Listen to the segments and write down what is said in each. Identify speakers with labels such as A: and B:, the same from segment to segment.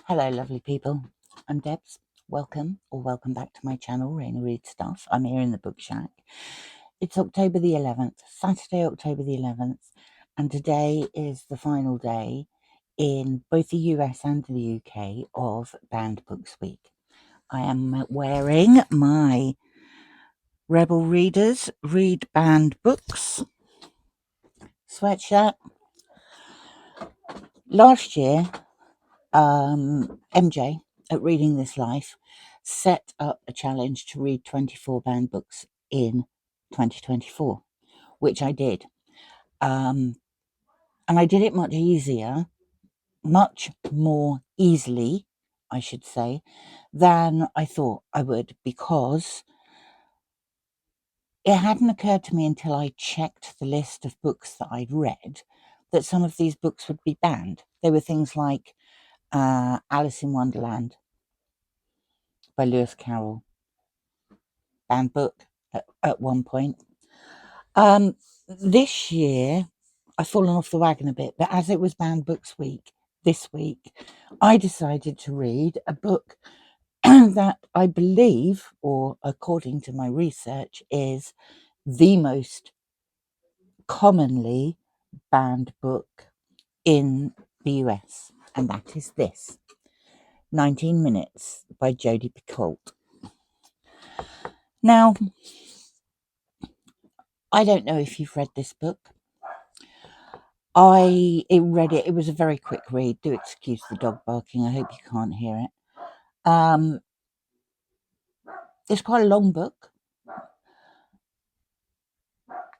A: Hello, lovely people. I'm Debs. Welcome or welcome back to my channel, Raina Reads Stuff. I'm here in the book shack. It's October the 11th, Saturday, October the 11th, and today is the final day in both the US and the UK of Banned Books Week. I am wearing my Rebel Readers Read Banned Books sweatshirt. Last year, MJ at Reading This Life set up a challenge to read 24 banned books in 2024, which I did. And I did it much more easily, I should say, than I thought I would, because it hadn't occurred to me until I checked the list of books that I'd read that some of these books would be banned. They were things like Alice in Wonderland by Lewis Carroll, banned book at one point. This year, I've fallen off the wagon a bit, but as it was Banned Books Week this week, I decided to read a book that I believe, or according to my research, is the most commonly banned book in the US, and that is this, 19 Minutes by Jodi Picoult. Now, I don't know if you've read this book. I read it. It was a very quick read. Do excuse the dog barking. I hope you can't hear it. It's quite a long book,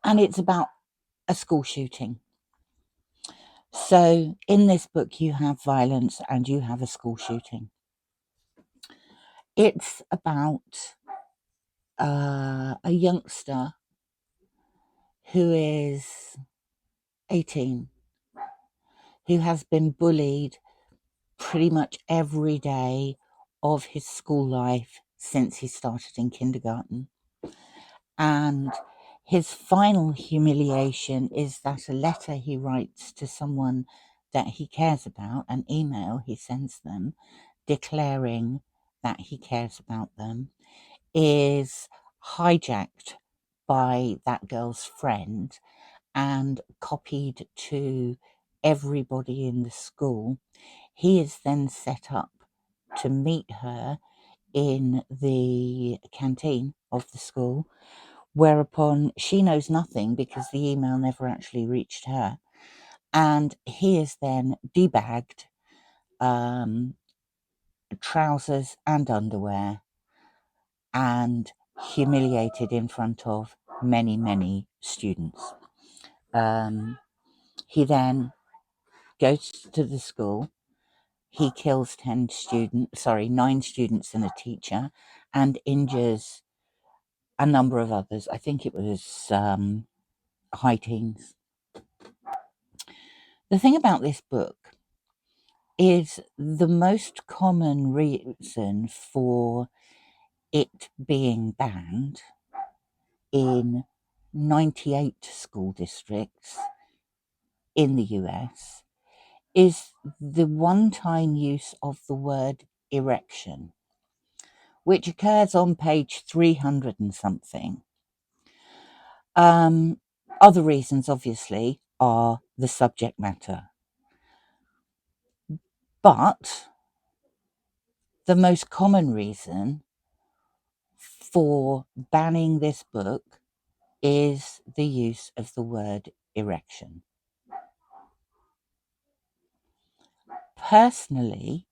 A: and it's about a school shooting. So in this book, you have violence and you have a school shooting. It's about a youngster who is 18, who has been bullied pretty much every day of his school life since he started in kindergarten. And his final humiliation is that a letter he writes to someone that he cares about, an email he sends them declaring that he cares about them, is hijacked by that girl's friend and copied to everybody in the school. He is then set up to meet her in the canteen of the school, whereupon she knows nothing because the email never actually reached her. And he is then debagged, trousers and underwear, and humiliated in front of many, many students. He then goes to the school. He kills 9 students and a teacher, and injures a number of others. I think it was high teens. The thing about this book is the most common reason for it being banned in 98 school districts in the US is the one-time use of the word erection, which occurs on page 300 and something. Other reasons, obviously, are the subject matter. But the most common reason for banning this book is the use of the word erection. Personally,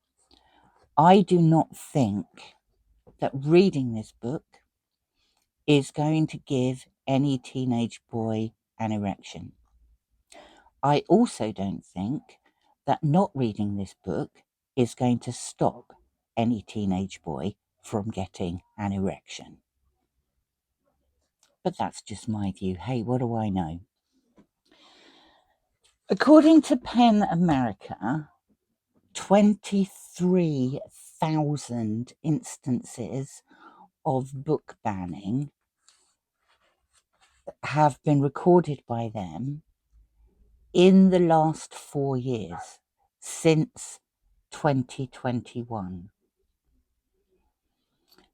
A: I do not think that reading this book is going to give any teenage boy an erection. I also don't think that not reading this book is going to stop any teenage boy from getting an erection. But that's just my view. Hey, what do I know? According to PEN America, 23,000 instances of book banning have been recorded by them in the last 4 years, since 2021.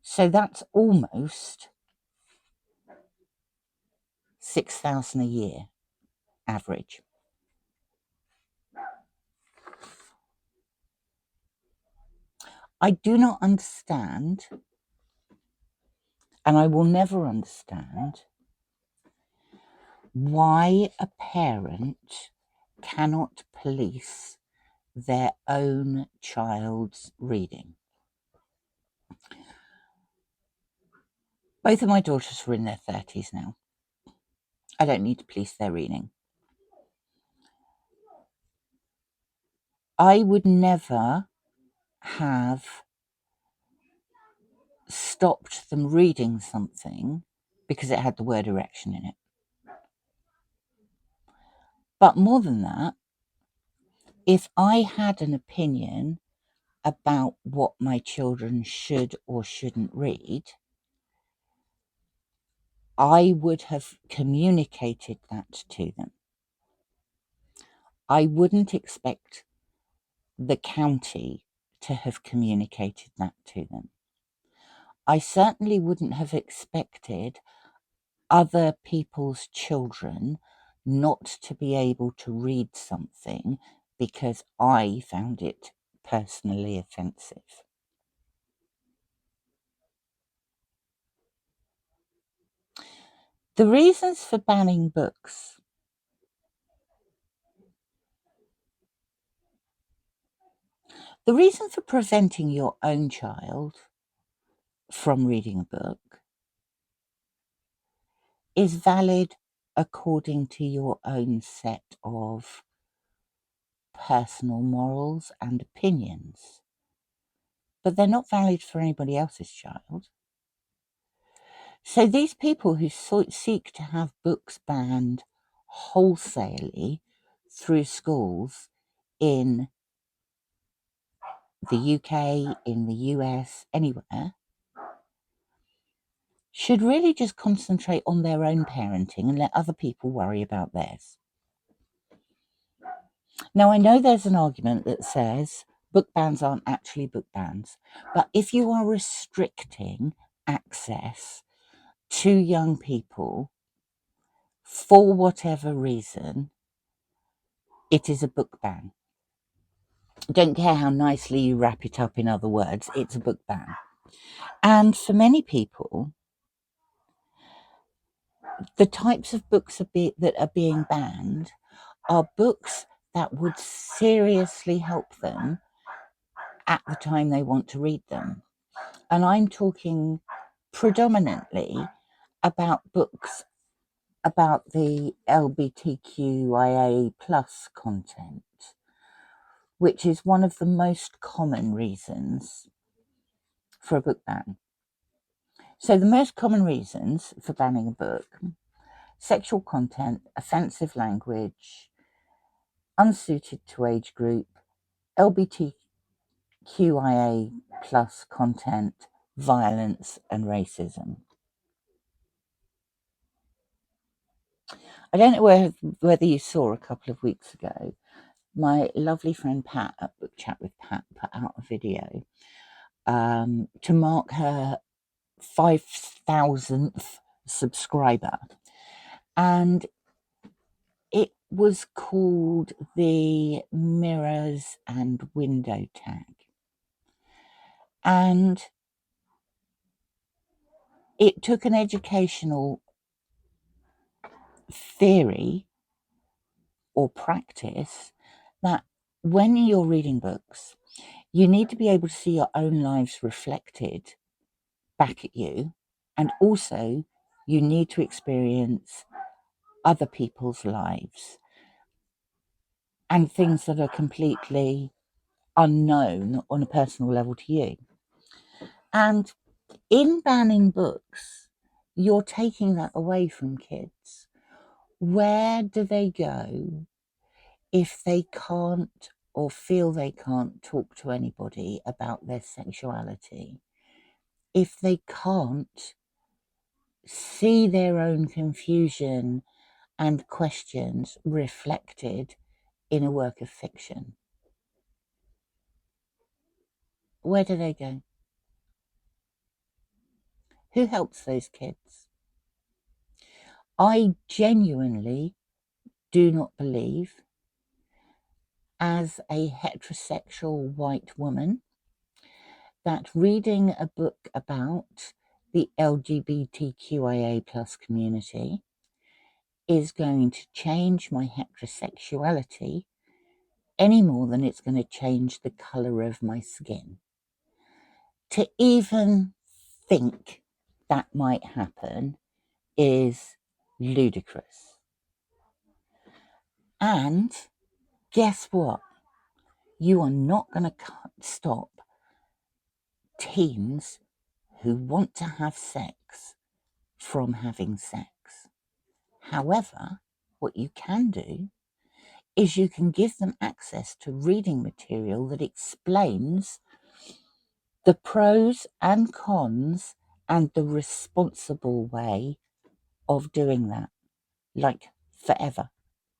A: So that's almost 6,000 a year average. I do not understand, and I will never understand, why a parent cannot police their own child's reading. Both of my daughters are in their 30s now. I don't need to police their reading. I would never have stopped them reading something because it had the word erection in it. But more than that, if I had an opinion about what my children should or shouldn't read, I would have communicated that to them. I wouldn't expect the county to have communicated that to them. I certainly wouldn't have expected other people's children not to be able to read something because I found it personally offensive. The reasons for banning books. The reason for preventing your own child from reading a book is valid according to your own set of personal morals and opinions, but they're not valid for anybody else's child. So these people who seek to have books banned wholesalely through schools in the UK, in the US, anywhere, should really just concentrate on their own parenting and let other people worry about theirs. Now, I know there's an argument that says book bans aren't actually book bans, but if you are restricting access to young people for whatever reason, it is a book ban. Don't care how nicely you wrap it up in other words, it's a book ban. And for many people, the types of books that are being banned are books that would seriously help them at the time they want to read them. And I'm talking predominantly about books about the LGBTQIA plus content, which is one of the most common reasons for a book ban. So the most common reasons for banning a book: sexual content, offensive language, unsuited to age group, LGBTQIA plus content, violence and racism. I don't know whether you saw a couple of weeks ago, my lovely friend Pat at Book Chat with Pat put out a video to mark her 5,000th subscriber. And it was called the Mirrors and Window Tag. And it took an educational theory or practice that when you're reading books, you need to be able to see your own lives reflected back at you. And also, you need to experience other people's lives and things that are completely unknown on a personal level to you. And in banning books, you're taking that away from kids. Where do they go if they can't or feel they can't talk to anybody about their sexuality? If they can't see their own confusion and questions reflected in a work of fiction? Where do they go? Who helps those kids? I genuinely do not believe, as a heterosexual white woman, that reading a book about the LGBTQIA plus community is going to change my heterosexuality any more than it's going to change the colour of my skin. To even think that might happen is ludicrous. And guess what? You are not going to stop teens who want to have sex from having sex. However, what you can do is you can give them access to reading material that explains the pros and cons and the responsible way of doing that, like Forever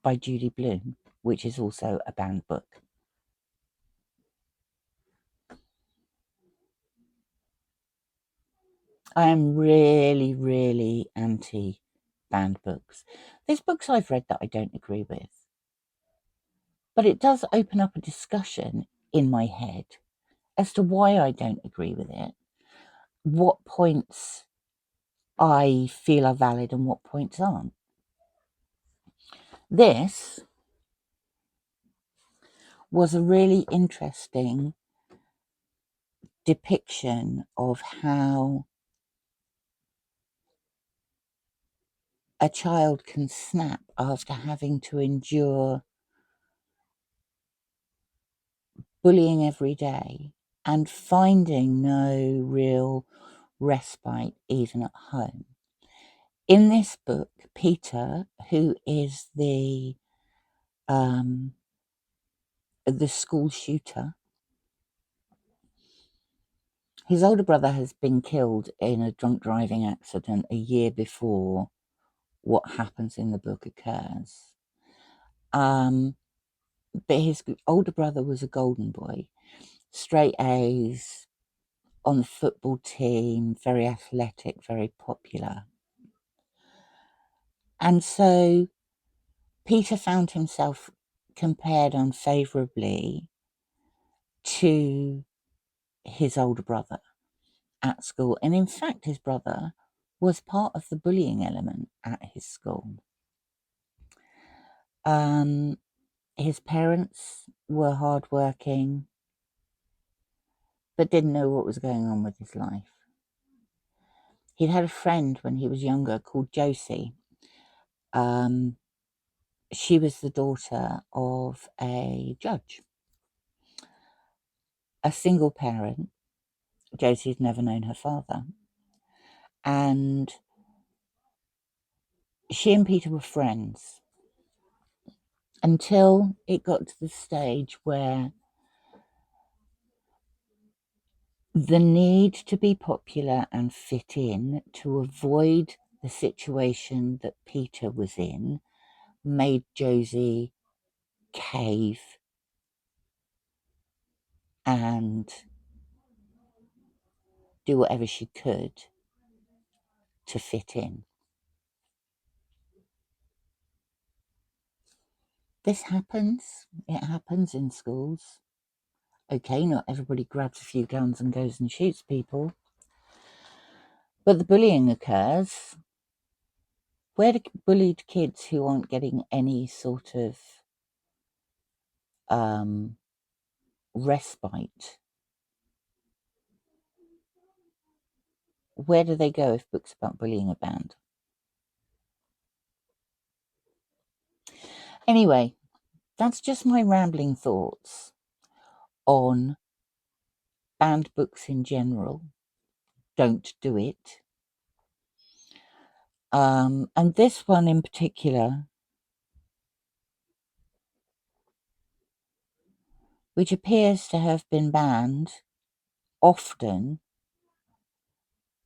A: by Judy Blume, which is also a banned book. I am really, really anti-banned books. There's books I've read that I don't agree with, but it does open up a discussion in my head as to why I don't agree with it, what points I feel are valid and what points aren't. This was a really interesting depiction of how a child can snap after having to endure bullying every day and finding no real respite even at home. In this book, Peter, who is the school shooter, his older brother has been killed in a drunk driving accident a year before what happens in the book occurs. But his older brother was a golden boy, straight A's, on the football team, very athletic, very popular. And so Peter found himself compared unfavourably to his older brother at school. And in fact, his brother was part of the bullying element at his school. His parents were hardworking, but didn't know what was going on with his life. He'd had a friend when he was younger called Josie. She was the daughter of a judge, a single parent. Josie's never known her father. And she and Peter were friends until it got to the stage where the need to be popular and fit in to avoid the situation that Peter was in made Josie cave and do whatever she could to fit in. This happens. It happens in schools. Okay, not everybody grabs a few guns and goes and shoots people. But the bullying occurs. Where do bullied kids who aren't getting any sort of respite, where do they go if books about bullying are banned? Anyway, that's just my rambling thoughts on banned books in general. Don't do it. And this one in particular, which appears to have been banned often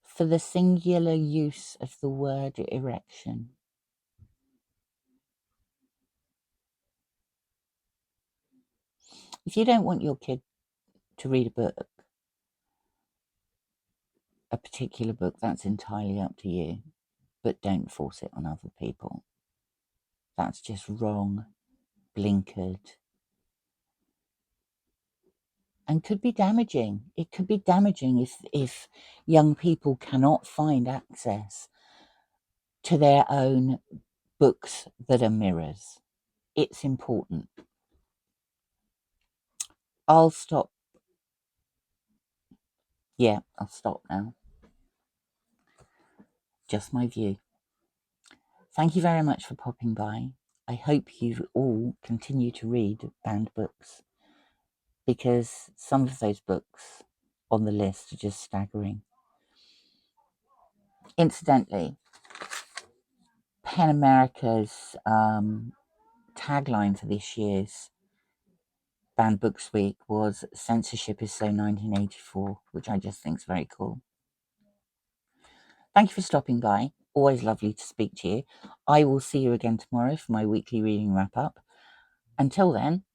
A: for the singular use of the word erection. If you don't want your kid to read a book a particular book, that's entirely up to you. But don't force it on other people. That's just wrong, blinkered, and could be damaging. It could be damaging if young people cannot find access to their own books that are mirrors. It's important. I'll stop. Yeah, I'll stop now. Just my view. Thank you very much for popping by. I hope you all continue to read banned books, because some of those books on the list are just staggering. Incidentally, PEN America's tagline for this year's Banned Books Week was "Censorship is so 1984," which I just think is very cool. Thank you for stopping by. Always lovely to speak to you. I will see you again tomorrow for my weekly reading wrap-up. Until then,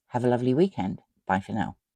A: have a lovely weekend. Bye for now.